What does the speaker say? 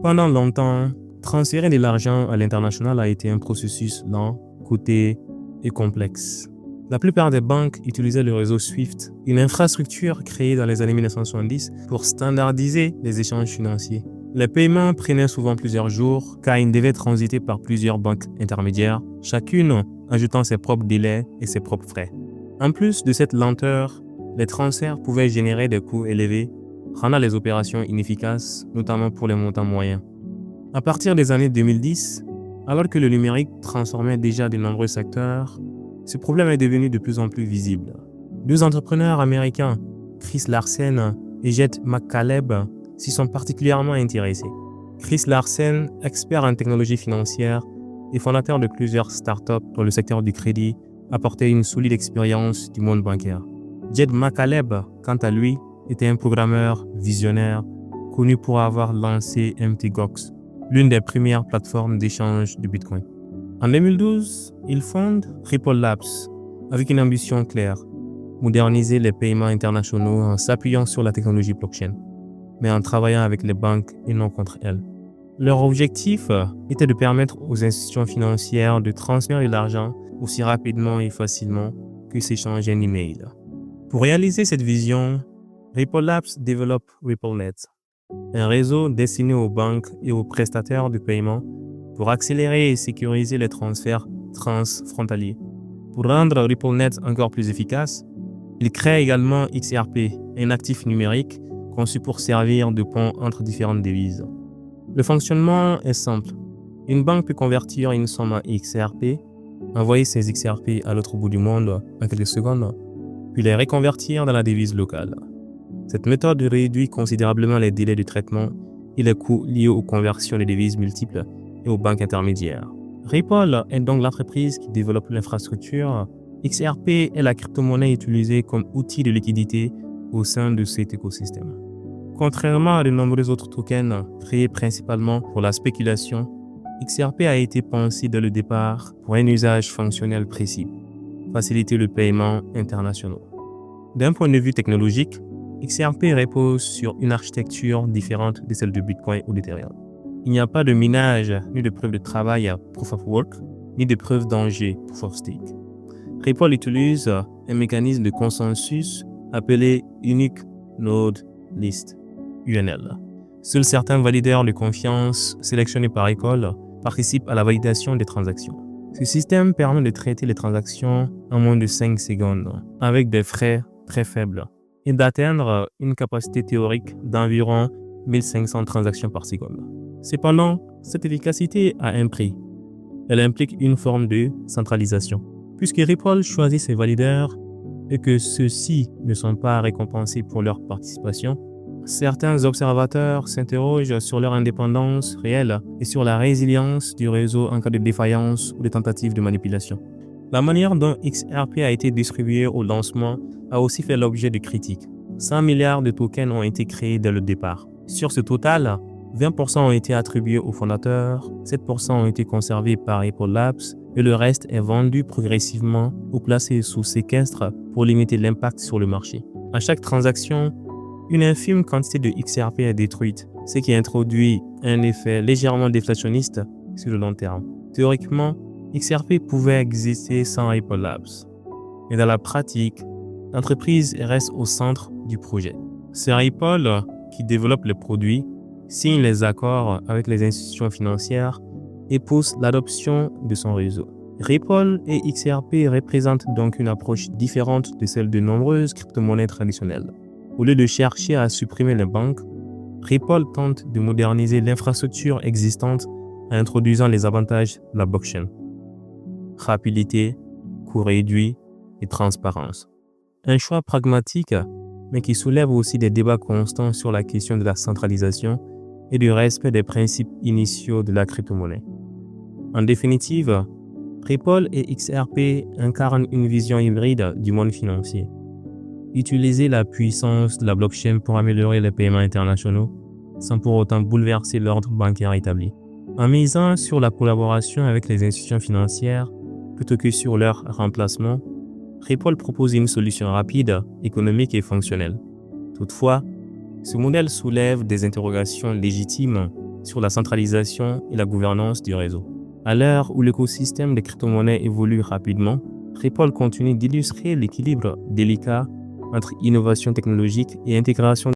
Pendant longtemps, transférer de l'argent à l'international a été un processus lent, coûteux et complexe. La plupart des banques utilisaient le réseau SWIFT, une infrastructure créée dans les années 1970 pour standardiser les échanges financiers. Les paiements prenaient souvent plusieurs jours car ils devaient transiter par plusieurs banques intermédiaires, chacune ajoutant ses propres délais et ses propres frais. En plus de cette lenteur, les transferts pouvaient générer des coûts élevés, rendant les opérations inefficaces, notamment pour les montants moyens. À partir des années 2010, alors que le numérique transformait déjà de nombreux secteurs, ce problème est devenu de plus en plus visible. Deux entrepreneurs américains, Chris Larsen et Jed McCaleb, s'y sont particulièrement intéressés. Chris Larsen, expert en technologie financière et fondateur de plusieurs startups dans le secteur du crédit, apportait une solide expérience du monde bancaire. Jed McCaleb, quant à lui, était un programmeur visionnaire connu pour avoir lancé Mt. Gox, l'une des premières plateformes d'échange de Bitcoin. En 2012, il fonde Ripple Labs avec une ambition claire, moderniser les paiements internationaux en s'appuyant sur la technologie blockchain, mais en travaillant avec les banques et non contre elles. Leur objectif était de permettre aux institutions financières de transférer de l'argent aussi rapidement et facilement que s'échanger un email. Pour réaliser cette vision, Ripple Labs développe RippleNet, un réseau destiné aux banques et aux prestataires de paiement pour accélérer et sécuriser les transferts transfrontaliers. Pour rendre RippleNet encore plus efficace, il crée également XRP, un actif numérique conçu pour servir de pont entre différentes devises. Le fonctionnement est simple. Une banque peut convertir une somme en XRP, envoyer ses XRP à l'autre bout du monde en quelques secondes, puis les reconvertir dans la devise locale. Cette méthode réduit considérablement les délais de traitement et les coûts liés aux conversions de devises multiples et aux banques intermédiaires. Ripple est donc l'entreprise qui développe l'infrastructure. XRP est la crypto-monnaie utilisée comme outil de liquidité au sein de cet écosystème. Contrairement à de nombreux autres tokens créés principalement pour la spéculation, XRP a été pensé dès le départ pour un usage fonctionnel précis, faciliter le paiement international. D'un point de vue technologique, XRP repose sur une architecture différente de celle de Bitcoin ou d'Ethereum. Il n'y a pas de minage ni de preuve de travail à Proof of Work, ni de preuve d'enjeu Proof of Stake. Ripple utilise un mécanisme de consensus appelé Unique Node List, UNL. Seuls certains valideurs de confiance sélectionnés par Ripple participent à la validation des transactions. Ce système permet de traiter les transactions en moins de 5 secondes, avec des frais très faibles, et d'atteindre une capacité théorique d'environ 1500 transactions par seconde. Cependant, cette efficacité a un prix. Elle implique une forme de centralisation. Puisque Ripple choisit ses valideurs et que ceux-ci ne sont pas récompensés pour leur participation, certains observateurs s'interrogent sur leur indépendance réelle et sur la résilience du réseau en cas de défaillance ou de tentative de manipulation. La manière dont XRP a été distribué au lancement a aussi fait l'objet de critiques. 100 milliards de tokens ont été créés dès le départ. Sur ce total, 20% ont été attribués aux fondateurs, 7% ont été conservés par Ripple Labs et le reste est vendu progressivement ou placé sous séquestre pour limiter l'impact sur le marché. À chaque transaction, une infime quantité de XRP est détruite, ce qui introduit un effet légèrement déflationniste sur le long terme. Théoriquement, XRP pouvait exister sans Ripple Labs, mais dans la pratique, l'entreprise reste au centre du projet. C'est Ripple qui développe les produits, signe les accords avec les institutions financières et pousse l'adoption de son réseau. Ripple et XRP représentent donc une approche différente de celle de nombreuses crypto-monnaies traditionnelles. Au lieu de chercher à supprimer les banques, Ripple tente de moderniser l'infrastructure existante en introduisant les avantages de la blockchain. Rapidité, coût réduit et transparence. Un choix pragmatique, mais qui soulève aussi des débats constants sur la question de la centralisation et du respect des principes initiaux de la crypto-monnaie. En définitive, Ripple et XRP incarnent une vision hybride du monde financier. Utiliser la puissance de la blockchain pour améliorer les paiements internationaux sans pour autant bouleverser l'ordre bancaire établi. En misant sur la collaboration avec les institutions financières plutôt que sur leur remplacement, Ripple propose une solution rapide, économique et fonctionnelle. Toutefois, ce modèle soulève des interrogations légitimes sur la centralisation et la gouvernance du réseau. À l'heure où l'écosystème des crypto-monnaies évolue rapidement, Ripple continue d'illustrer l'équilibre délicat entre innovation technologique et intégration